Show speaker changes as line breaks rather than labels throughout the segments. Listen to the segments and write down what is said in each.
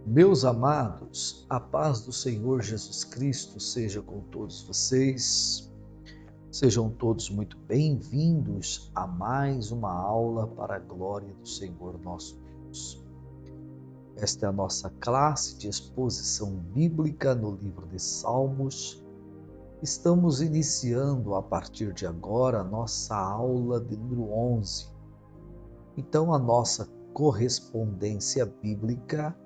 Meus amados, a paz do Senhor Jesus Cristo seja com todos vocês. Sejam todos muito bem-vindos a mais uma aula para a glória do Senhor nosso Deus. Esta é a nossa classe de exposição bíblica no livro de Salmos. Estamos iniciando a partir de agora a nossa aula de número 11. Então, a nossa correspondência bíblica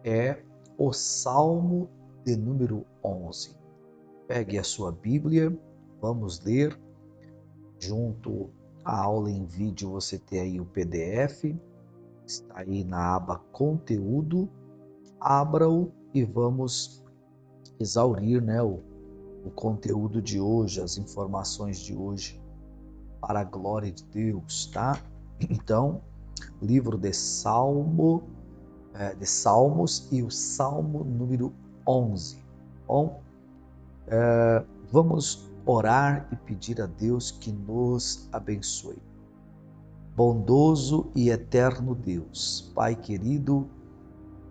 é o Salmo de número 11. Pegue a sua Bíblia, vamos ler. Junto à aula em vídeo você tem aí o PDF, está aí na aba Conteúdo. Abra-o e vamos exaurir o conteúdo de hoje, as informações de hoje, para a glória de Deus, tá? Então, livro de Salmos e o Salmo número 11. Bom, vamos orar e pedir a Deus que nos abençoe. Bondoso e eterno Deus, Pai querido,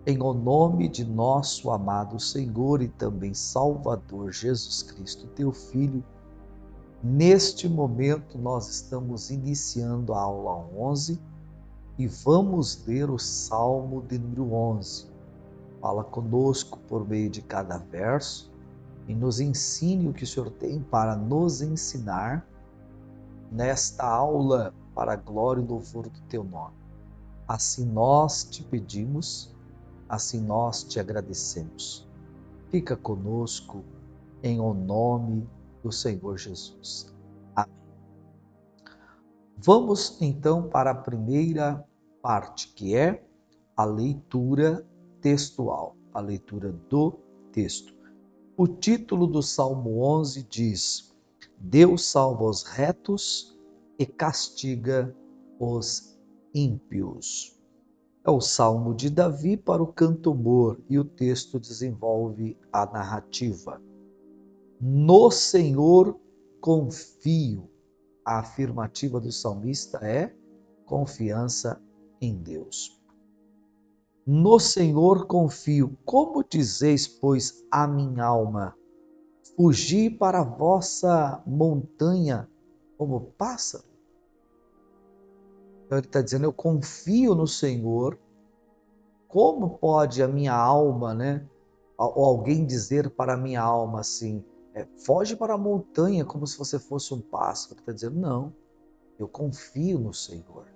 em o nome de nosso amado Senhor e também Salvador Jesus Cristo, teu Filho, neste momento nós estamos iniciando a aula 11 e vamos ler o Salmo de número 11. Fala conosco por meio de cada verso e nos ensine o que o Senhor tem para nos ensinar nesta aula para a glória e louvor do teu nome. Assim nós te pedimos, assim nós te agradecemos. Fica conosco em o nome do Senhor Jesus. Amém. Vamos então para a primeira parte, que é a leitura textual, a leitura do texto. O título do Salmo 11 diz: Deus salva os retos e castiga os ímpios. É o Salmo de Davi para o cantor e o texto desenvolve a narrativa. No Senhor confio. A afirmativa do salmista é confiança em Deus. No Senhor confio. Como dizeis, pois, a minha alma? Fugi para a vossa montanha como pássaro. Então ele está dizendo, eu confio no Senhor. Como pode a minha alma, ou alguém dizer para a minha alma assim, foge para a montanha como se você fosse um pássaro? Ele está dizendo, não, eu confio no Senhor.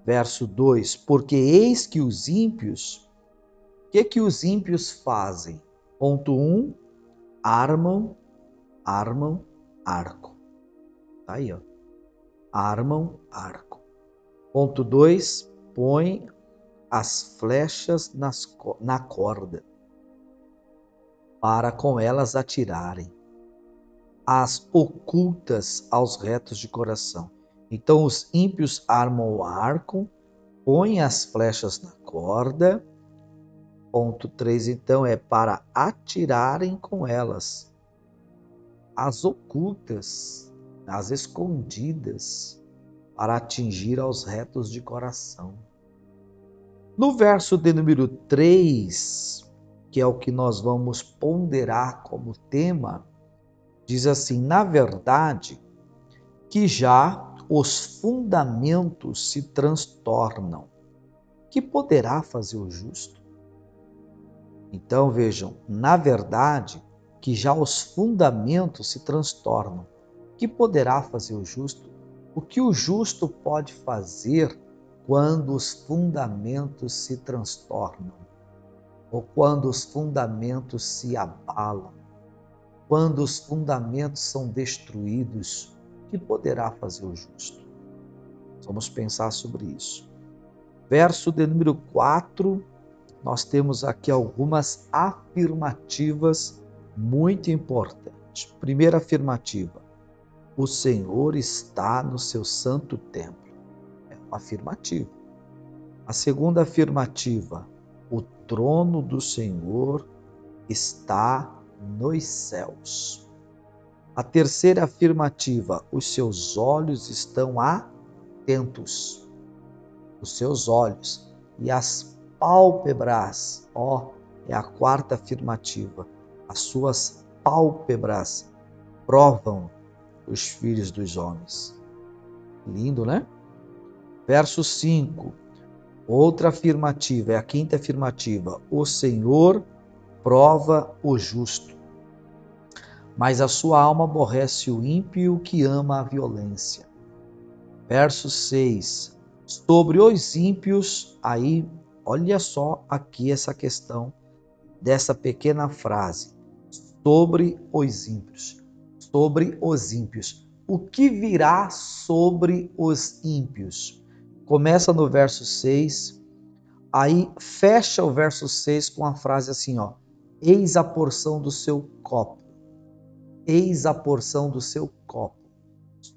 Verso 2, porque eis que os ímpios, o que os ímpios fazem? Ponto 1, armam arco. Tá aí, ó. Armam arco. Ponto 2, põe as flechas na corda, para com elas atirarem, as ocultas aos retos de coração. Então os ímpios armam o arco, põem as flechas na corda. Ponto 3, então, é para atirarem com elas, as ocultas, as escondidas, para atingir aos retos de coração. No verso de número 3, que é o que nós vamos ponderar como tema, diz assim, na verdade, que já os fundamentos se transtornam. Que poderá fazer o justo? Então vejam, na verdade, que já os fundamentos se transtornam. Que poderá fazer o justo? O que o justo pode fazer quando os fundamentos se transtornam? Ou quando os fundamentos se abalam? Quando os fundamentos são destruídos, o que poderá fazer o justo? Vamos pensar sobre isso. Verso de número 4, nós temos aqui algumas afirmativas muito importantes. Primeira afirmativa, o Senhor está no seu santo templo. É uma afirmativa. A segunda afirmativa, o trono do Senhor está nos céus. A terceira afirmativa, os seus olhos estão atentos. Os seus olhos e as pálpebras, é a quarta afirmativa, as suas pálpebras provam os filhos dos homens. Lindo, né? Verso 5, outra afirmativa, é a quinta afirmativa. O Senhor prova o justo, mas a sua alma aborrece o ímpio que ama a violência. Verso 6, sobre os ímpios, aí, olha só aqui essa questão dessa pequena frase, sobre os ímpios. Sobre os ímpios. O que virá sobre os ímpios? Começa no verso 6, aí fecha o verso 6 com a frase assim, eis a porção do seu copo. Eis a porção do seu copo.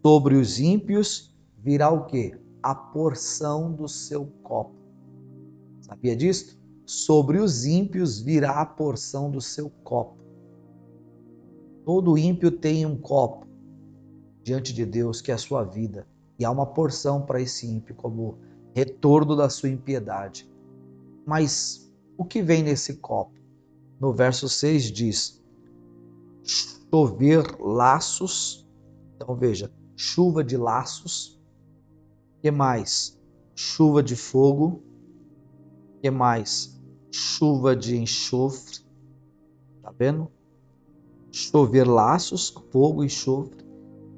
Sobre os ímpios virá o quê? A porção do seu copo. Sabia disso? Sobre os ímpios virá a porção do seu copo. Todo ímpio tem um copo diante de Deus, que é a sua vida. E há uma porção para esse ímpio, como retorno da sua impiedade. Mas o que vem nesse copo? No verso 6 diz, chover laços. Então veja, chuva de laços. Que mais? Chuva de fogo. Que mais? Chuva de enxofre. Tá vendo? Chover laços, fogo e enxofre.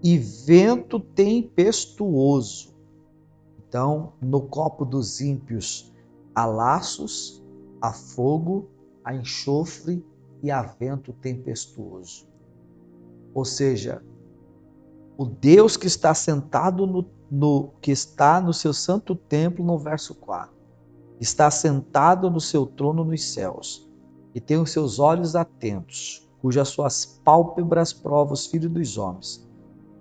E vento tempestuoso. Então, no copo dos ímpios, há laços, há fogo, há enxofre e há vento tempestuoso. Ou seja, o Deus que está sentado que está no seu santo templo, no verso 4, está sentado no seu trono nos céus, e tem os seus olhos atentos, cujas suas pálpebras provam os filhos dos homens,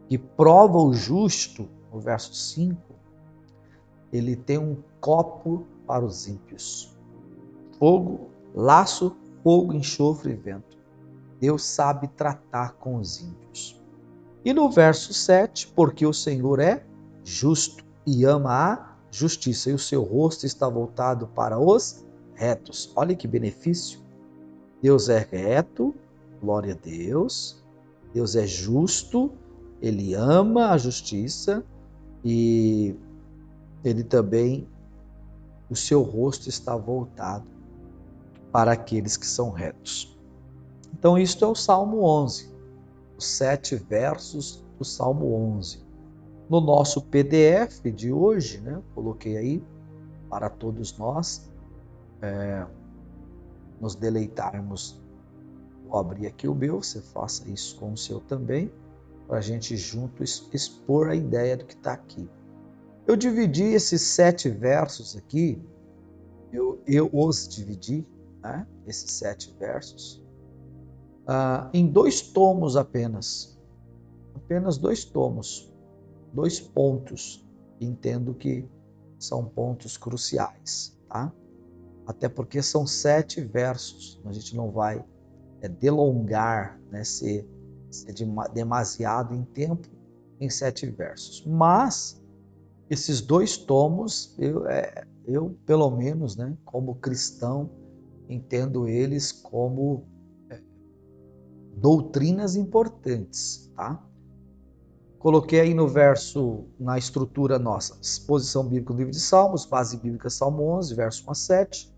que prova o justo, no verso 5, ele tem um copo para os ímpios. Fogo, laço, fogo, enxofre e vento. Deus sabe tratar com os ímpios. E no verso 7, porque o Senhor é justo e ama a justiça, e o seu rosto está voltado para os retos. Olha que benefício. Deus é reto, glória a Deus. Deus é justo, ele ama a justiça e ele também, o seu rosto está voltado para aqueles que são retos. Então, isto é o Salmo 11, os 7 versos do Salmo 11. No nosso PDF de hoje, coloquei aí para todos nós nos deleitarmos. Vou abrir aqui o meu, você faça isso com o seu também, para a gente juntos expor a ideia do que está aqui. Eu dividi esses 7 versos aqui, eu os dividi, esses 7 versos, em 2 tomos apenas 2 tomos, 2 pontos, entendo que são pontos cruciais, tá? Até porque são 7 versos, a gente não vai delongar, ser demasiado em tempo em 7 versos, mas esses 2 tomos, eu pelo menos, como cristão, entendo eles como doutrinas importantes, tá? Coloquei aí no verso, na estrutura nossa, exposição bíblica do livro de Salmos, base bíblica Salmo 11, verso 1 a 7.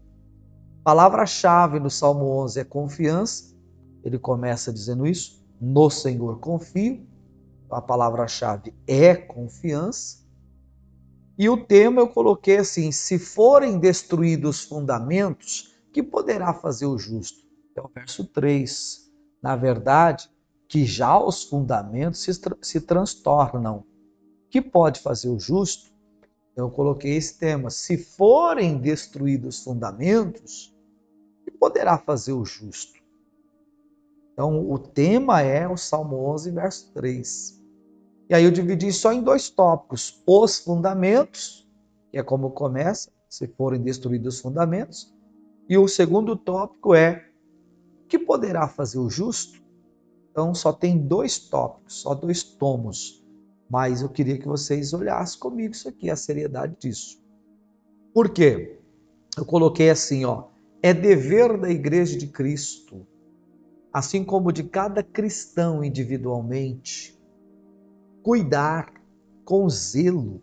Palavra-chave no Salmo 11 é confiança. Ele começa dizendo isso, no Senhor confio. A palavra-chave é confiança. E o tema eu coloquei assim, se forem destruídos os fundamentos, que poderá fazer o justo? É o verso 3. Na verdade, que já os fundamentos se transtornam. Que pode fazer o justo? Eu coloquei esse tema. Se forem destruídos os fundamentos, que poderá fazer o justo? Então, o tema é o Salmo 11, verso 3. E aí eu dividi só em 2 tópicos. Os fundamentos, que é como começa, se forem destruídos os fundamentos. E o segundo tópico é, o que poderá fazer o justo? Então, só tem 2 tópicos, só 2 tomos. Mas eu queria que vocês olhassem comigo isso aqui, a seriedade disso. Por quê? eu coloquei assim, ó, é dever da Igreja de Cristo, assim como de cada cristão individualmente, cuidar com zelo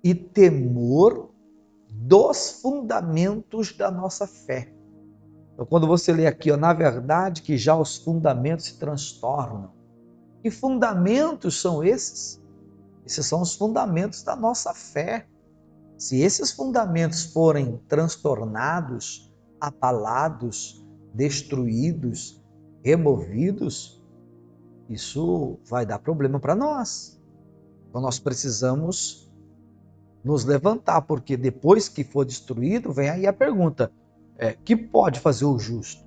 e temor dos fundamentos da nossa fé. Então, quando você lê aqui, ó, na verdade que já os fundamentos se transtornam. Que fundamentos são esses? Esses são os fundamentos da nossa fé. Se esses fundamentos forem transtornados, abalados, destruídos, removidos, isso vai dar problema para nós. Então nós precisamos nos levantar, porque depois que for destruído, vem aí a pergunta, que pode fazer o justo?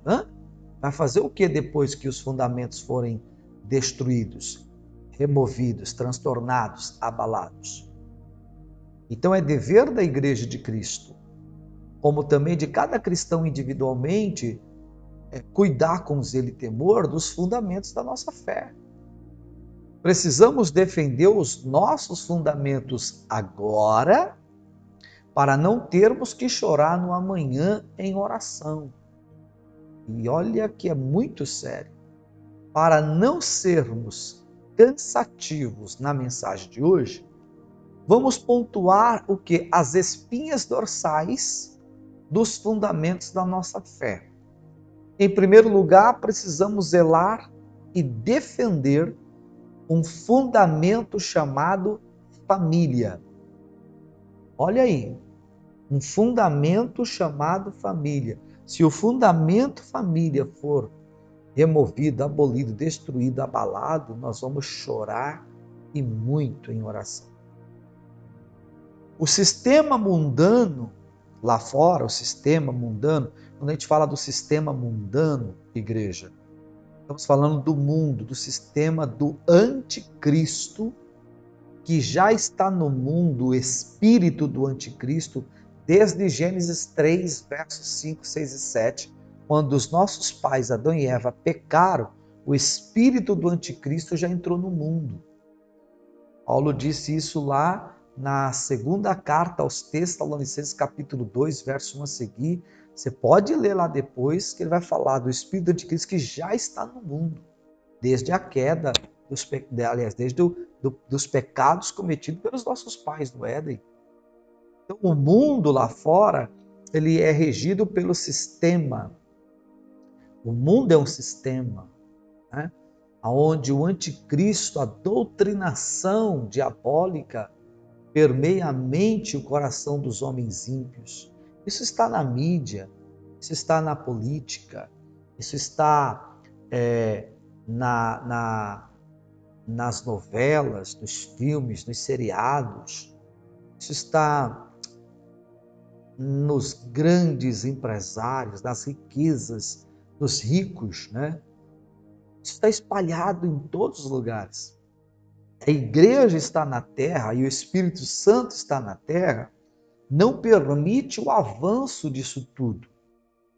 Vai fazer o que depois que os fundamentos forem destruídos, removidos, transtornados, abalados? Então é dever da Igreja de Cristo, como também de cada cristão individualmente, cuidar com zelo e temor dos fundamentos da nossa fé. Precisamos defender os nossos fundamentos agora, para não termos que chorar no amanhã em oração. E olha que é muito sério. Para não sermos cansativos na mensagem de hoje, vamos pontuar o que? As espinhas dorsais dos fundamentos da nossa fé. Em primeiro lugar, precisamos zelar e defender um fundamento chamado família. Olha aí, um fundamento chamado família. Se o fundamento família for removido, abolido, destruído, abalado, nós vamos chorar e muito em oração. O sistema mundano, lá fora, o sistema mundano, quando a gente fala do sistema mundano, igreja, estamos falando do mundo, do sistema do anticristo, que já está no mundo, o espírito do anticristo, desde Gênesis 3, versos 5, 6 e 7, quando os nossos pais, Adão e Eva, pecaram, o espírito do anticristo já entrou no mundo. Paulo disse isso lá na segunda carta aos Tessalonicenses, capítulo 2, verso 1 a seguir. Você pode ler lá depois, que ele vai falar do espírito do anticristo que já está no mundo, desde a queda, desde dos pecados cometidos pelos nossos pais no Éden. Então, o mundo lá fora, ele é regido pelo sistema. O mundo é um sistema, né? Onde o anticristo, a doutrinação diabólica, permeia a mente e o coração dos homens ímpios. Isso está na mídia, isso está na política, isso está nas novelas, nos filmes, nos seriados, isso está nos grandes empresários, nas riquezas, dos ricos, né? Isso está espalhado em todos os lugares. A igreja está na terra e o Espírito Santo está na terra, não permite o avanço disso tudo.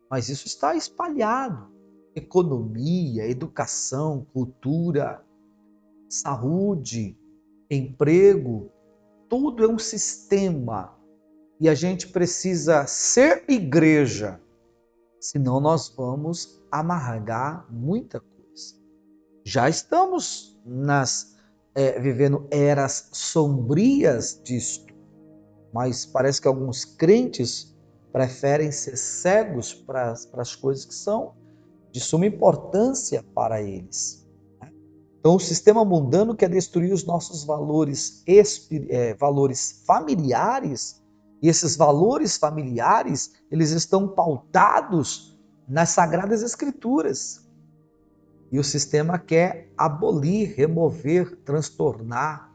Mas isso está espalhado. Economia, educação, cultura, saúde, emprego, tudo é um sistema. E a gente precisa ser igreja, senão nós vamos amargar muita coisa. Já estamos vivendo eras sombrias disto, mas parece que alguns crentes preferem ser cegos para as coisas que são de suma importância para eles. Então, o sistema mundano quer destruir os nossos valores familiares, e esses valores familiares, eles estão pautados nas Sagradas Escrituras. E o sistema quer abolir, remover, transtornar,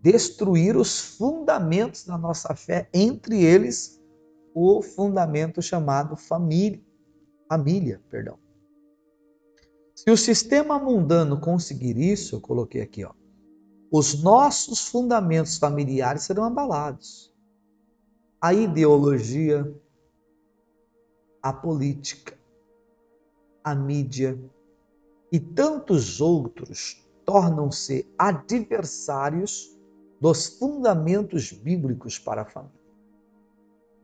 destruir os fundamentos da nossa fé, entre eles o fundamento chamado família. Se o sistema mundano conseguir isso, eu coloquei aqui, ó, os nossos fundamentos familiares serão abalados. A ideologia, a política, a mídia e tantos outros tornam-se adversários dos fundamentos bíblicos para a família.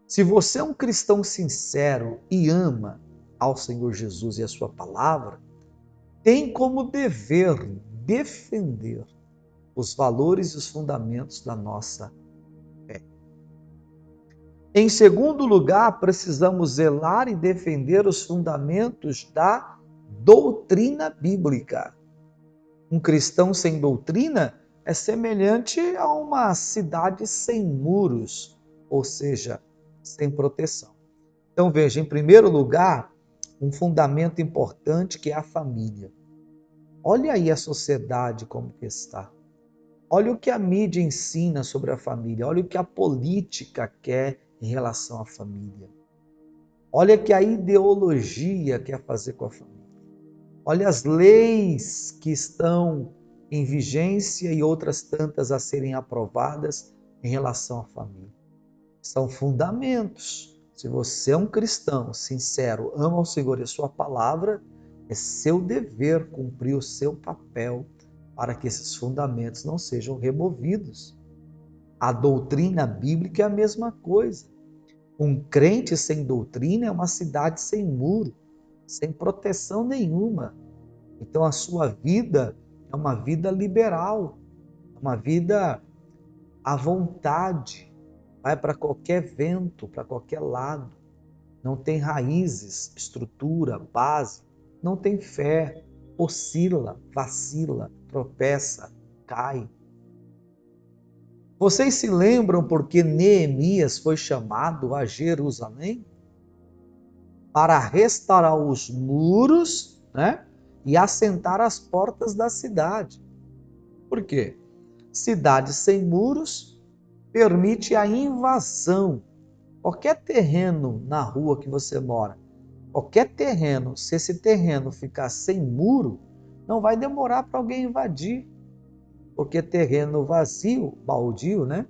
Se você é um cristão sincero e ama ao Senhor Jesus e a sua palavra, tem como dever defender os valores e os fundamentos da nossa fé. Em segundo lugar, precisamos zelar e defender os fundamentos da doutrina bíblica. Um cristão sem doutrina é semelhante a uma cidade sem muros, ou seja, sem proteção. Então veja, em primeiro lugar, um fundamento importante que é a família. Olha aí a sociedade como que está. Olha o que a mídia ensina sobre a família, olha o que a política quer em relação à família. Olha o que a ideologia quer fazer com a família. Olha as leis que estão em vigência e outras tantas a serem aprovadas em relação à família. São fundamentos. Se você é um cristão sincero, ama o Senhor e a sua palavra, é seu dever cumprir o seu papel para que esses fundamentos não sejam removidos. A doutrina bíblica é a mesma coisa. Um crente sem doutrina é uma cidade sem muro, sem proteção nenhuma. Então a sua vida é uma vida liberal, uma vida à vontade, vai para qualquer vento, para qualquer lado. Não tem raízes, estrutura, base, não tem fé, oscila, vacila, tropeça, cai. Vocês se lembram porque Neemias foi chamado a Jerusalém? Para restaurar os muros, né? E assentar as portas da cidade. Por quê? Cidade sem muros permite a invasão. Qualquer terreno na rua que você mora, qualquer terreno, se esse terreno ficar sem muro, não vai demorar para alguém invadir. Porque terreno vazio, baldio, né?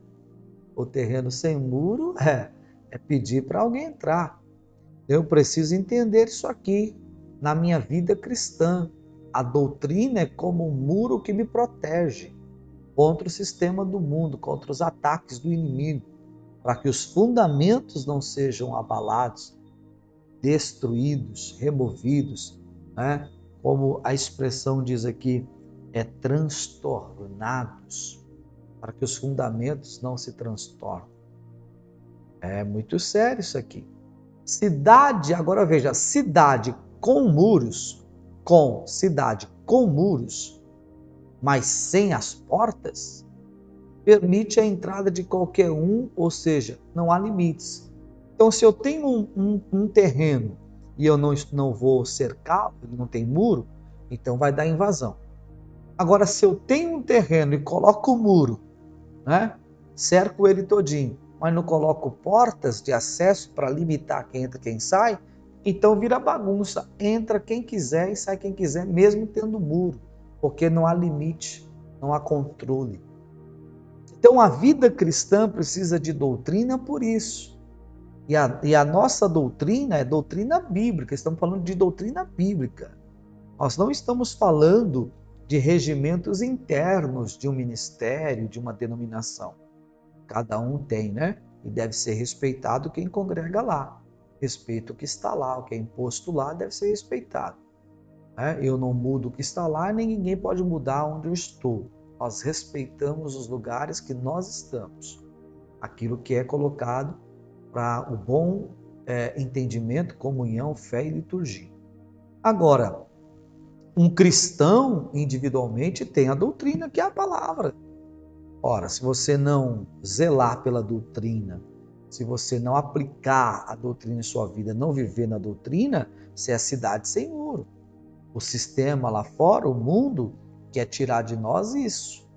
O terreno sem muro é pedir para alguém entrar. Eu preciso entender isso aqui na minha vida cristã. A doutrina é como um muro que me protege contra o sistema do mundo, contra os ataques do inimigo, para que os fundamentos não sejam abalados, destruídos, removidos, né? Como a expressão diz aqui, transtornados, para que os fundamentos não se transtornem. É muito sério isso aqui. Cidade, agora veja, cidade com muros, mas sem as portas, permite a entrada de qualquer um, ou seja, não há limites. Então, se eu tenho um terreno e eu não vou cercar, ele não tem muro, então vai dar invasão. Agora, se eu tenho um terreno e coloco o muro, né, cerco ele todinho, mas não coloco portas de acesso para limitar quem entra e quem sai, então vira bagunça. Entra quem quiser e sai quem quiser, mesmo tendo muro, porque não há limite, não há controle. Então a vida cristã precisa de doutrina por isso. E a nossa doutrina é doutrina bíblica, estamos falando de doutrina bíblica. Nós não estamos falando de regimentos internos de um ministério, de uma denominação. Cada um tem, né? E deve ser respeitado quem congrega lá. Respeito o que está lá, o que é imposto lá deve ser respeitado. Né? Eu não mudo o que está lá, nem ninguém pode mudar onde eu estou. Nós respeitamos os lugares que nós estamos. Aquilo que é colocado para o bom entendimento, comunhão, fé e liturgia. Agora, um cristão individualmente tem a doutrina, que é a palavra. Ora, se você não zelar pela doutrina, se você não aplicar a doutrina em sua vida, não viver na doutrina, você é cidade sem muro. O sistema lá fora, o mundo, quer tirar de nós isso.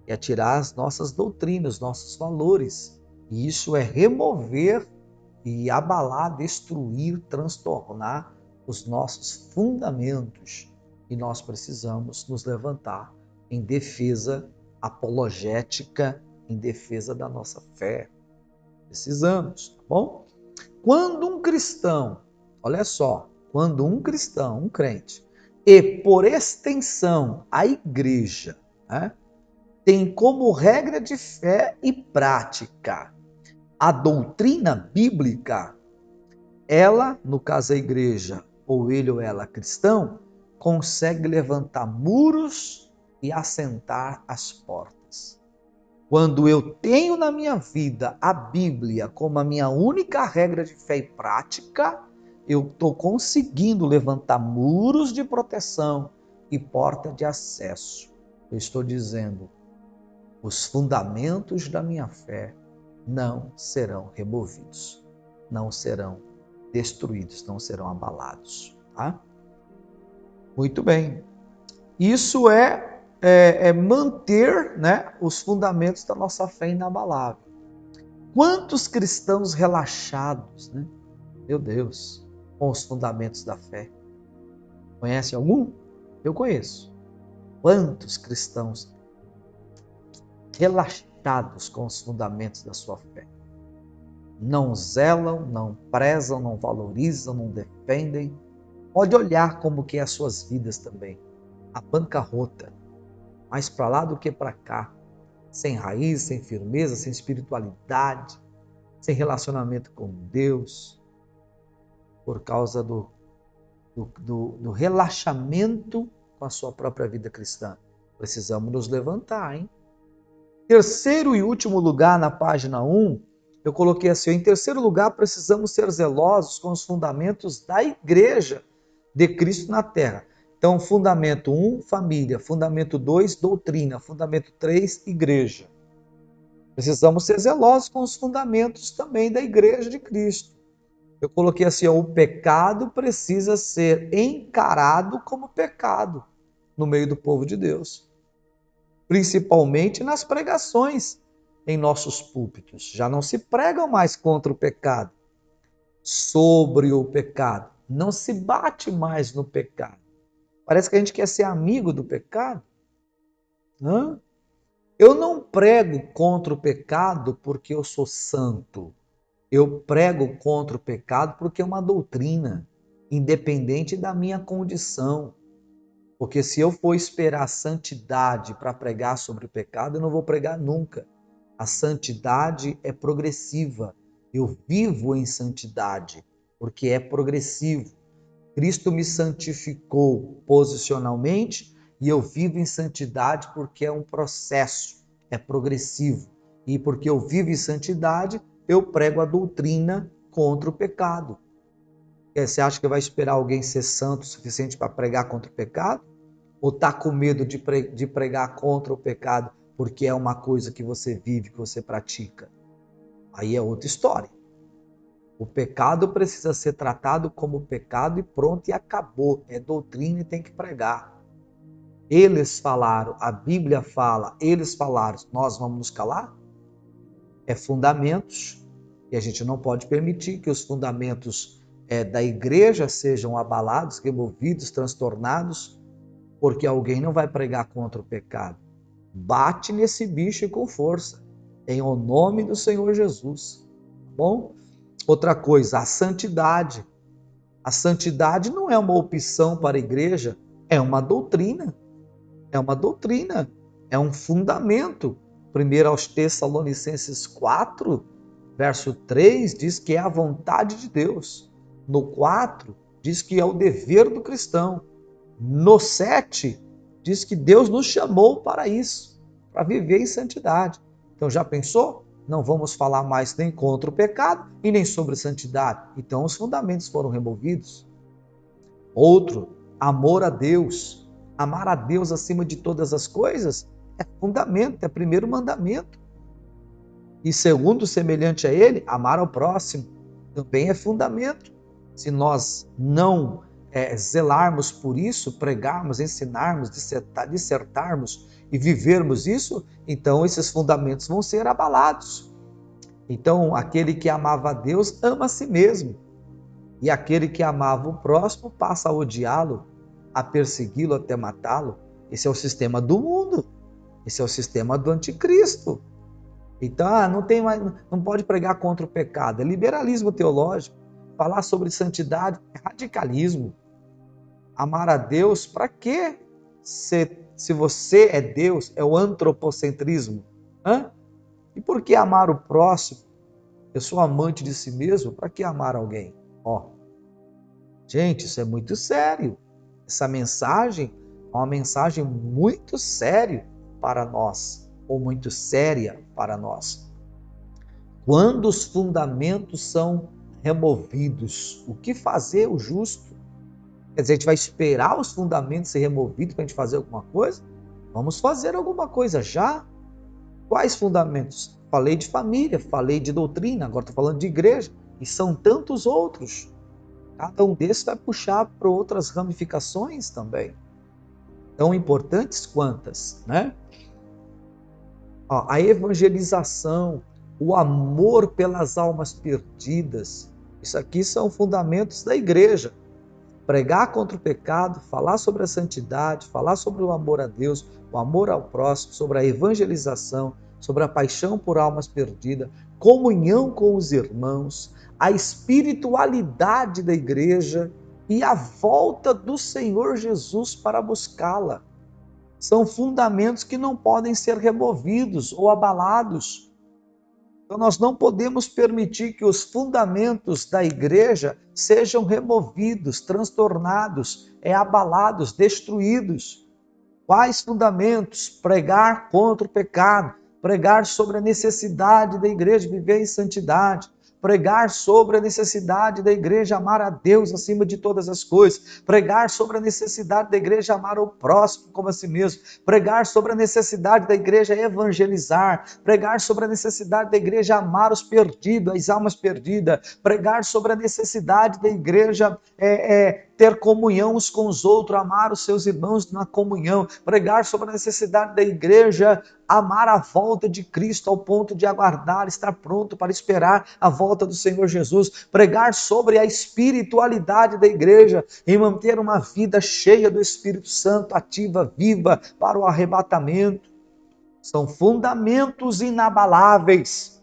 Quer tirar as nossas doutrinas, nossos valores. E isso é remover e abalar, destruir, transtornar os nossos fundamentos. E nós precisamos nos levantar em defesa apologética, em defesa da nossa fé. Precisamos, tá bom? Quando um cristão, olha só, quando um cristão, um crente, e por extensão a igreja, né, tem como regra de fé e prática A doutrina bíblica, ela, no caso a igreja, ou ele ou ela cristão, consegue levantar muros e assentar as portas. Quando eu tenho na minha vida a Bíblia como a minha única regra de fé e prática, eu estou conseguindo levantar muros de proteção e porta de acesso. Eu estou dizendo, os fundamentos da minha fé não serão removidos, não serão destruídos, não serão abalados. Tá? Muito bem. Isso é manter, né, os fundamentos da nossa fé inabalável. Quantos cristãos relaxados, né? Meu Deus, com os fundamentos da fé. Conhece algum? Eu conheço. Quantos cristãos relaxados com os fundamentos da sua fé? Não zelam, não prezam, não valorizam, não defendem. Pode olhar como que é as suas vidas também. A bancarrota, mais para lá do que para cá. Sem raiz, sem firmeza, sem espiritualidade, sem relacionamento com Deus, por causa do relaxamento com a sua própria vida cristã. Precisamos nos levantar, hein? Terceiro e último lugar, na página 1, eu coloquei assim: em terceiro lugar, precisamos ser zelosos com os fundamentos da igreja de Cristo na terra. Então, fundamento 1, família. Fundamento 2, doutrina. Fundamento 3, igreja. Precisamos ser zelosos com os fundamentos também da igreja de Cristo. Eu coloquei assim: o pecado precisa ser encarado como pecado no meio do povo de Deus. Principalmente nas pregações em nossos púlpitos. Já não se pregam mais contra o pecado, sobre o pecado. Não se bate mais no pecado. Parece que a gente quer ser amigo do pecado. Hã? Eu não prego contra o pecado porque eu sou santo. Eu prego contra o pecado porque é uma doutrina, independente da minha condição. Porque se eu for esperar santidade para pregar sobre o pecado, eu não vou pregar nunca. A santidade é progressiva. Eu vivo em santidade, porque é progressivo. Cristo me santificou posicionalmente e eu vivo em santidade porque é um processo, é progressivo. E porque eu vivo em santidade, eu prego a doutrina contra o pecado. Você acha que vai esperar alguém ser santo o suficiente para pregar contra o pecado? Ou está com medo de pregar contra o pecado porque é uma coisa que você vive, que você pratica? Aí é outra história. O pecado precisa ser tratado como pecado e pronto, e acabou. É doutrina e tem que pregar. Eles falaram, a Bíblia fala, eles falaram, nós vamos nos calar? É fundamentos, e a gente não pode permitir que os fundamentos da igreja sejam abalados, removidos, transtornados, porque alguém não vai pregar contra o pecado. Bate nesse bicho com força, em o nome do Senhor Jesus. Tá bom? Outra coisa, a santidade. A santidade não é uma opção para a igreja, é uma doutrina. É uma doutrina, é um fundamento. Primeiro aos Tessalonicenses 4, verso 3, diz que é a vontade de Deus. No 4, diz que é o dever do cristão. No 7, diz que Deus nos chamou para isso, para viver em santidade. Então já pensou? Não vamos falar mais nem contra o pecado e nem sobre santidade. Então os fundamentos foram removidos. Outro, amor a Deus. Amar a Deus acima de todas as coisas é fundamento, é primeiro mandamento. E segundo, semelhante a ele, amar ao próximo também é fundamento. Se nós não zelarmos por isso, pregarmos, ensinarmos, dissertarmos e vivermos isso, então esses fundamentos vão ser abalados. Então, aquele que amava a Deus ama a si mesmo. E aquele que amava o próximo passa a odiá-lo, a persegui-lo até matá-lo. Esse é o sistema do mundo. Esse é o sistema do anticristo. Então, não pode pregar contra o pecado. É liberalismo teológico. Falar sobre santidade é radicalismo. Amar a Deus, para quê? Se você é Deus, é o antropocentrismo. E por que amar o próximo? Eu sou amante de si mesmo, para que amar alguém? Ó, gente, isso é muito sério. Essa mensagem é uma mensagem muito séria para nós, ou muito séria para nós. Quando os fundamentos são removidos, o que fazer o justo? Quer dizer, a gente vai esperar os fundamentos ser removidos para a gente fazer alguma coisa? Vamos fazer alguma coisa já. Quais fundamentos? Falei de família, falei de doutrina, agora estou falando de igreja. E são tantos outros. Cada um desses vai puxar para outras ramificações também. Tão importantes quantas, né? Ó, a evangelização, o amor pelas almas perdidas. Isso aqui são fundamentos da igreja. Pregar contra o pecado, falar sobre a santidade, falar sobre o amor a Deus, o amor ao próximo, sobre a evangelização, sobre a paixão por almas perdidas, comunhão com os irmãos, a espiritualidade da igreja e a volta do Senhor Jesus para buscá-la. São fundamentos que não podem ser removidos ou abalados. Então, nós não podemos permitir que os fundamentos da igreja sejam removidos, transtornados, abalados, destruídos. Quais fundamentos? Pregar contra o pecado, pregar sobre a necessidade da igreja viver em santidade, pregar sobre a necessidade da igreja amar a Deus acima de todas as coisas, pregar sobre a necessidade da igreja amar o próximo como a si mesmo, pregar sobre a necessidade da igreja evangelizar, pregar sobre a necessidade da igreja amar os perdidos, as almas perdidas, pregar sobre a necessidade da igreja ter comunhão uns com os outros, amar os seus irmãos na comunhão, pregar sobre a necessidade da igreja amar a volta de Cristo ao ponto de aguardar, estar pronto para esperar a volta do Senhor Jesus, pregar sobre a espiritualidade da igreja e manter uma vida cheia do Espírito Santo, ativa, viva para o arrebatamento. São fundamentos inabaláveis.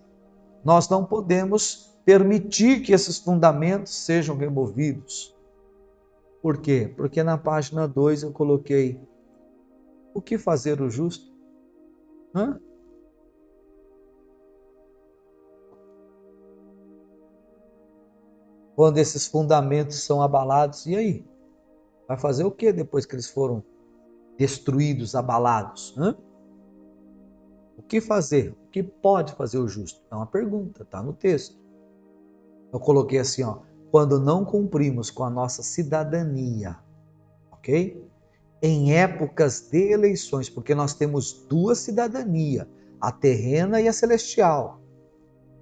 Nós não podemos permitir que esses fundamentos sejam removidos. Por quê? Porque na página 2 eu coloquei: o que fazer o justo? Quando esses fundamentos são abalados, e aí? Vai fazer o que depois que eles foram destruídos, abalados? O que fazer? O que pode fazer o justo? É uma pergunta, está no texto. Eu coloquei assim, ó: quando não cumprimos com a nossa cidadania, ok? Em épocas de eleições, porque nós temos duas cidadanias, a terrena e a celestial.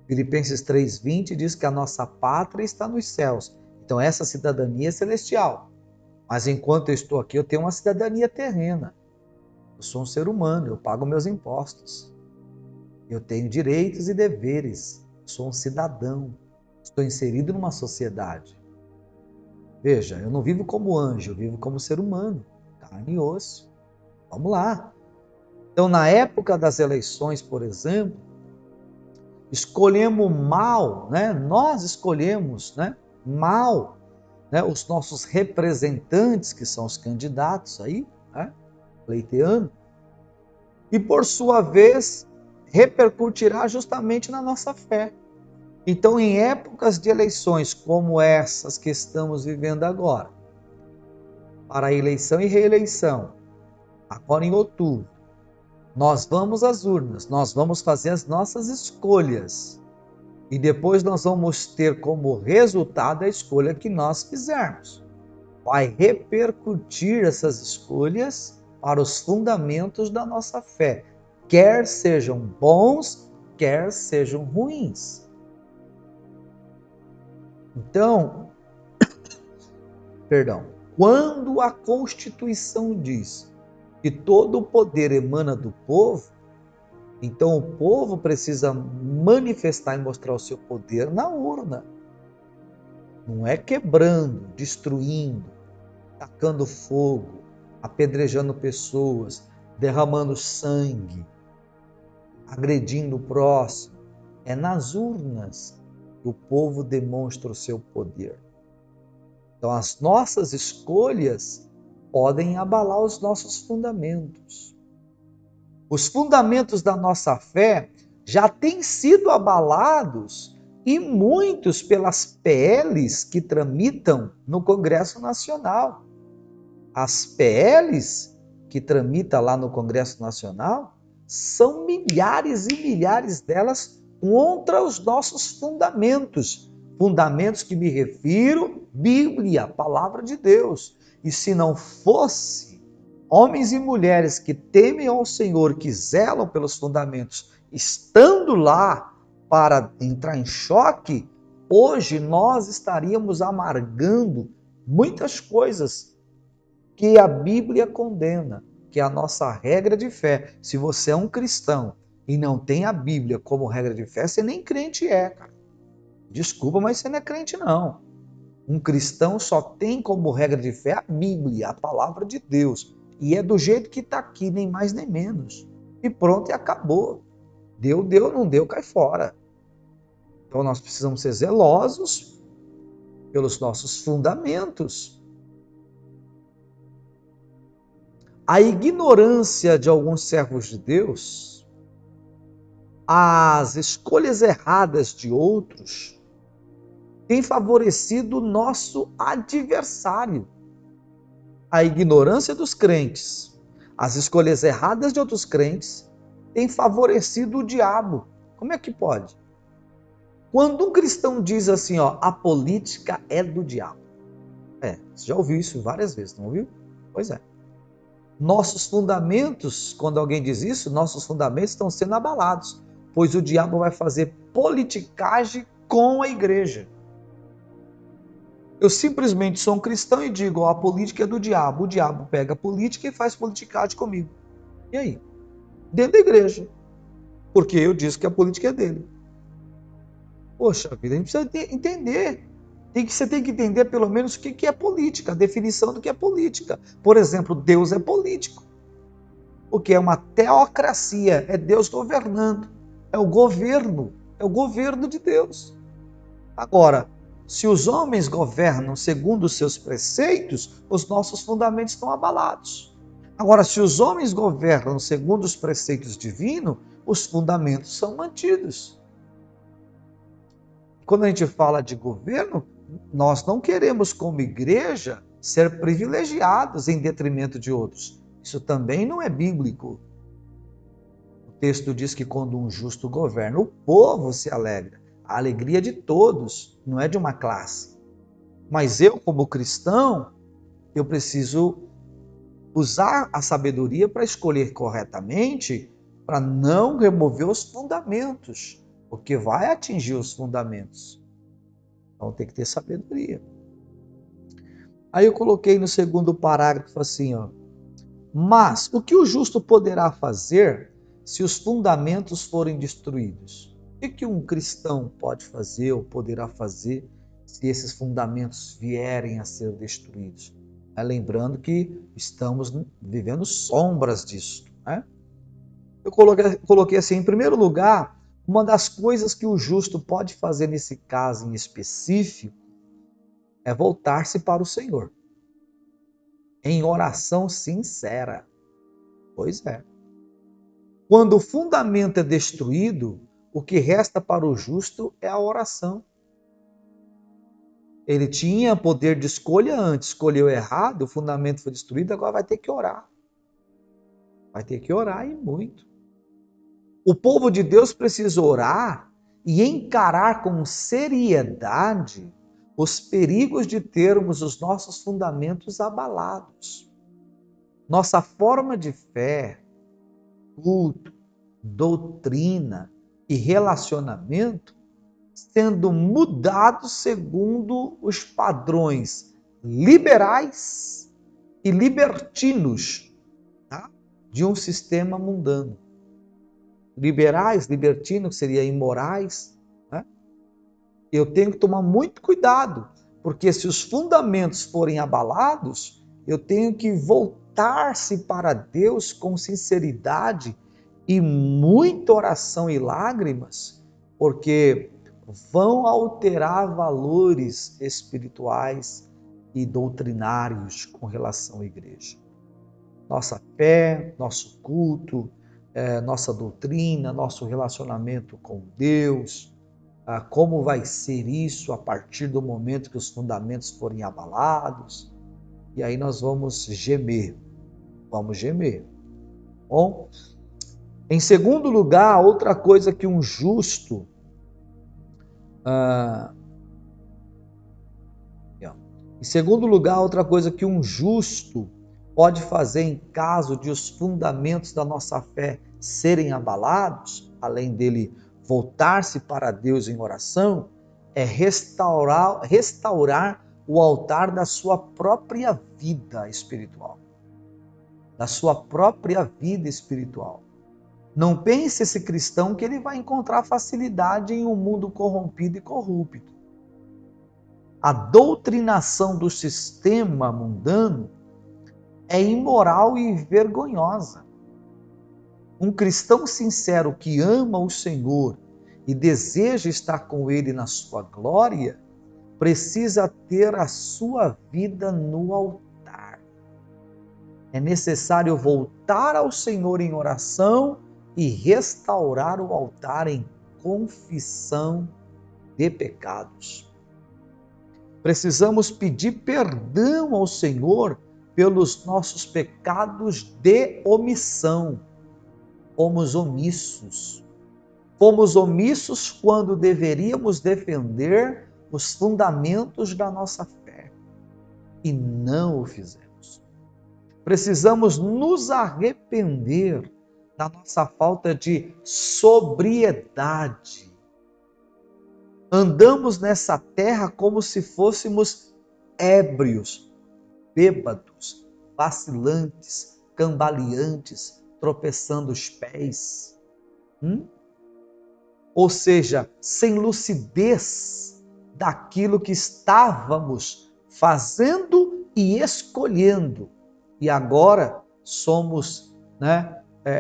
Filipenses 3:20 diz que a nossa pátria está nos céus. Então essa cidadania é celestial. Mas enquanto eu estou aqui, eu tenho uma cidadania terrena. Eu sou um ser humano, eu pago meus impostos. Eu tenho direitos e deveres. Eu sou um cidadão. Estou inserido numa sociedade. Veja, eu não vivo como anjo, eu vivo como ser humano, carne e osso. Vamos lá. Então, na época das eleições, por exemplo, escolhemos mal, né? Nós escolhemos, né, mal, né, os nossos representantes, que são os candidatos aí, né, pleiteando, e por sua vez repercutirá justamente na nossa fé. Então, em épocas de eleições como essas que estamos vivendo agora, para a eleição e reeleição, agora em outubro, nós vamos às urnas, nós vamos fazer as nossas escolhas e depois nós vamos ter como resultado a escolha que nós fizermos. Vai repercutir essas escolhas para os fundamentos da nossa fé, quer sejam bons, quer sejam ruins. Então, quando a Constituição diz que todo o poder emana do povo, então o povo precisa manifestar e mostrar o seu poder na urna. Não é quebrando, destruindo, tacando fogo, apedrejando pessoas, derramando sangue, agredindo o próximo. É nas urnas que o povo demonstra o seu poder. Então as nossas escolhas podem abalar os nossos fundamentos. Os fundamentos da nossa fé já têm sido abalados e muitos pelas PLs que tramitam no Congresso Nacional. As PLs que tramitam lá no Congresso Nacional são milhares e milhares delas contra os nossos fundamentos. Fundamentos que me refiro, Bíblia, palavra de Deus. E se não fosse homens e mulheres que temem ao Senhor, que zelam pelos fundamentos, estando lá para entrar em choque, hoje nós estaríamos amargando muitas coisas que a Bíblia condena, que é a nossa regra de fé. Se você é um cristão e não tem a Bíblia como regra de fé, você nem crente é, cara. Desculpa, mas você não é crente, não. Um cristão só tem como regra de fé a Bíblia, a palavra de Deus. E é do jeito que está aqui, nem mais nem menos. E pronto, e acabou. Deu, não deu, cai fora. Então nós precisamos ser zelosos pelos nossos fundamentos. A ignorância de alguns servos de Deus, as escolhas erradas de outros, tem favorecido o nosso adversário. A ignorância dos crentes, as escolhas erradas de outros crentes, tem favorecido o diabo. Como é que pode? Quando um cristão diz assim, ó, a política é do diabo. Você já ouviu isso várias vezes, não ouviu? Pois é. Nossos fundamentos, quando alguém diz isso, nossos fundamentos estão sendo abalados, pois o diabo vai fazer politicagem com a igreja. Eu simplesmente sou um cristão e digo, a política é do diabo. O diabo pega a política e faz politicagem comigo. E aí? Dentro da igreja. Porque eu disse que a política é dele. Poxa vida, a gente precisa entender. Você tem que entender pelo menos o que é política, a definição do que é política. Por exemplo, Deus é político. O que é uma teocracia, é Deus governando. É o governo de Deus. Agora, se os homens governam segundo os seus preceitos, os nossos fundamentos estão abalados. Agora, se os homens governam segundo os preceitos divinos, os fundamentos são mantidos. Quando a gente fala de governo, nós não queremos, como igreja, ser privilegiados em detrimento de outros. Isso também não é bíblico. O texto diz que quando um justo governa, o povo se alegra. A alegria de todos, não é de uma classe. Mas eu, como cristão, eu preciso usar a sabedoria para escolher corretamente, para não remover os fundamentos, porque vai atingir os fundamentos. Então tem que ter sabedoria. Aí eu coloquei no segundo parágrafo assim, ó. Mas o que o justo poderá fazer se os fundamentos forem destruídos? O que um cristão pode fazer ou poderá fazer se esses fundamentos vierem a ser destruídos? Lembrando que estamos vivendo sombras disso. Né? Eu coloquei assim, em primeiro lugar, uma das coisas que o justo pode fazer nesse caso em específico é voltar-se para o Senhor, em oração sincera. Pois é. Quando o fundamento é destruído, o que resta para o justo é a oração. Ele tinha poder de escolha antes, escolheu errado, o fundamento foi destruído, agora vai ter que orar. Vai ter que orar e muito. O povo de Deus precisa orar e encarar com seriedade os perigos de termos os nossos fundamentos abalados. Nossa forma de fé, culto, doutrina e relacionamento sendo mudados segundo os padrões liberais e libertinos, tá? De um sistema mundano. Liberais, libertinos, que seria imorais, né? Eu tenho que tomar muito cuidado, porque se os fundamentos forem abalados, eu tenho que voltar-se para Deus com sinceridade e muita oração e lágrimas, porque vão alterar valores espirituais e doutrinários com relação à igreja. Nossa fé, nosso culto, nossa doutrina, nosso relacionamento com Deus, como vai ser isso a partir do momento que os fundamentos forem abalados. E aí nós vamos gemer. Vamos gemer. Bom, em segundo lugar, outra coisa que um justo em segundo lugar, outra coisa que um justo pode fazer em caso de os fundamentos da nossa fé serem abalados, além dele voltar-se para Deus em oração, é restaurar o altar da sua própria vida espiritual. Da sua própria vida espiritual. Não pense esse cristão que ele vai encontrar facilidade em um mundo corrompido e corrupto. A doutrinação do sistema mundano é imoral e vergonhosa. Um cristão sincero que ama o Senhor e deseja estar com Ele na sua glória, precisa ter a sua vida no altar. É necessário voltar ao Senhor em oração e restaurar o altar em confissão de pecados. Precisamos pedir perdão ao Senhor pelos nossos pecados de omissão. Fomos omissos. Fomos omissos quando deveríamos defender os fundamentos da nossa fé e não o fizemos. Precisamos nos arrepender da nossa falta de sobriedade. Andamos nessa terra como se fôssemos ébrios, bêbados, vacilantes, cambaleantes, tropeçando os pés. Ou seja, sem lucidez daquilo que estávamos fazendo e escolhendo. E agora somos,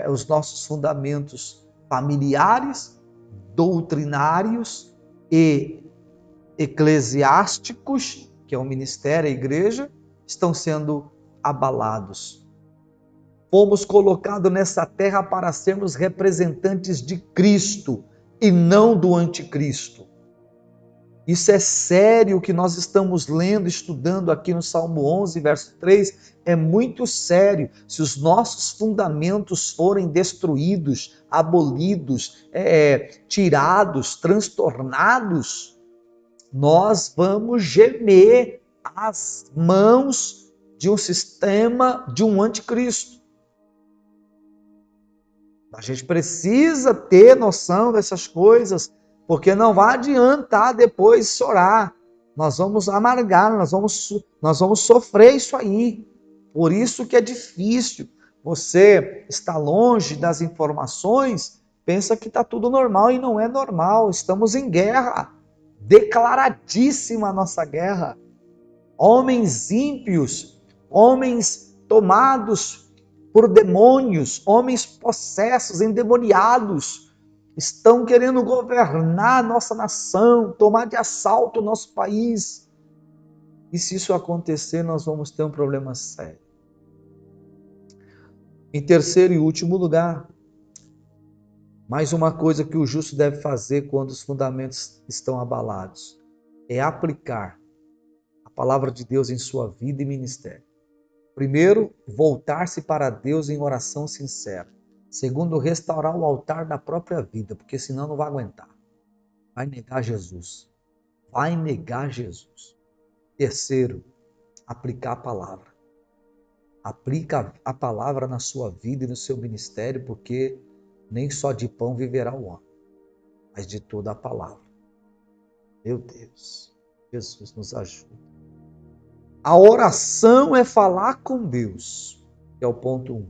os nossos fundamentos familiares, doutrinários e eclesiásticos, que é o ministério, a igreja, estão sendo abalados. Fomos colocados nessa terra para sermos representantes de Cristo e não do anticristo. Isso é sério o que nós estamos lendo, estudando aqui no Salmo 11, verso 3, é muito sério. Se os nossos fundamentos forem destruídos, abolidos, tirados, transtornados, nós vamos gemer às mãos de um sistema, de um anticristo. A gente precisa ter noção dessas coisas, porque não vai adiantar depois chorar. Nós vamos amargar, nós vamos sofrer isso aí. Por isso que é difícil. Você está longe das informações, pensa que está tudo normal e não é normal. Estamos em guerra, declaradíssima a nossa guerra. Homens ímpios, homens tomados por demônios, homens possessos, endemoniados, estão querendo governar a nossa nação, tomar de assalto o nosso país. E se isso acontecer, nós vamos ter um problema sério. Em terceiro e último lugar, mais uma coisa que o justo deve fazer quando os fundamentos estão abalados, é aplicar a palavra de Deus em sua vida e ministério. Primeiro, voltar-se para Deus em oração sincera. Segundo, restaurar o altar da própria vida, porque senão não vai aguentar. Vai negar Jesus. Vai negar Jesus. Terceiro, aplicar a palavra. Aplica a palavra na sua vida e no seu ministério, porque nem só de pão viverá o homem, mas de toda a palavra. Meu Deus, Jesus nos ajuda. A oração é falar com Deus, que é o ponto 1. O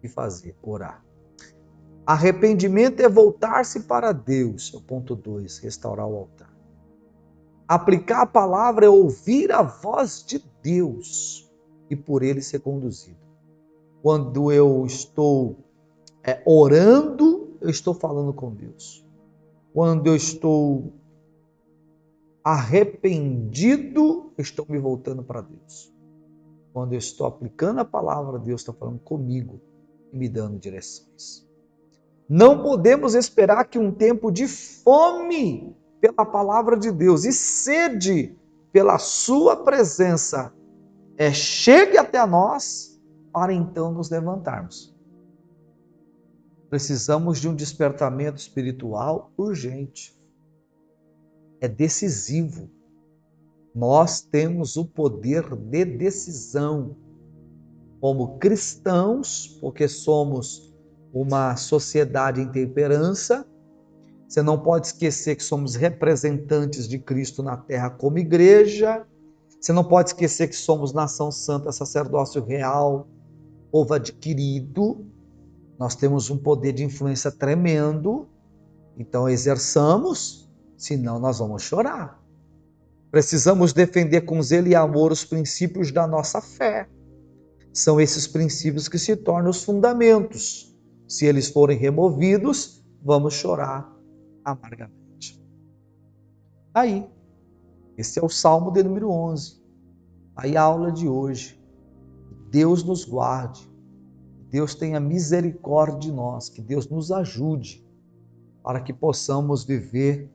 que fazer? Orar. Arrependimento é voltar-se para Deus, é o ponto 2, restaurar o altar. Aplicar a palavra é ouvir a voz de Deus e por ele ser conduzido. Quando eu estou orando, eu estou falando com Deus. Quando eu estou arrependido, eu estou me voltando para Deus. Quando eu estou aplicando a palavra, Deus está falando comigo e me dando direções. Não podemos esperar que um tempo de fome pela palavra de Deus e sede pela sua presença chegue até nós para então nos levantarmos. Precisamos de um despertamento espiritual urgente. É decisivo. Nós temos o poder de decisão como cristãos, porque somos uma sociedade em temperança. Você não pode esquecer que somos representantes de Cristo na terra como igreja. Você não pode esquecer que somos nação santa, sacerdócio real, povo adquirido. Nós temos um poder de influência tremendo. Então exerçamos, senão nós vamos chorar. Precisamos defender com zelo e amor os princípios da nossa fé. São esses princípios que se tornam os fundamentos. Se eles forem removidos, vamos chorar amargamente. Aí, esse é o Salmo de número 11. Aí a aula de hoje. Deus nos guarde. Deus tenha misericórdia de nós. Que Deus nos ajude para que possamos viver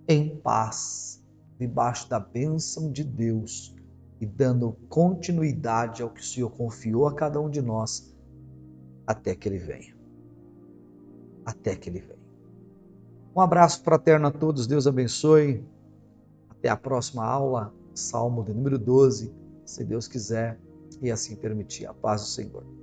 em paz, debaixo da bênção de Deus e dando continuidade ao que o Senhor confiou a cada um de nós até que Ele venha. Até que Ele venha. Um abraço fraterno a todos, Deus abençoe. Até a próxima aula, Salmo de número 12, se Deus quiser e assim permitir. A paz do Senhor.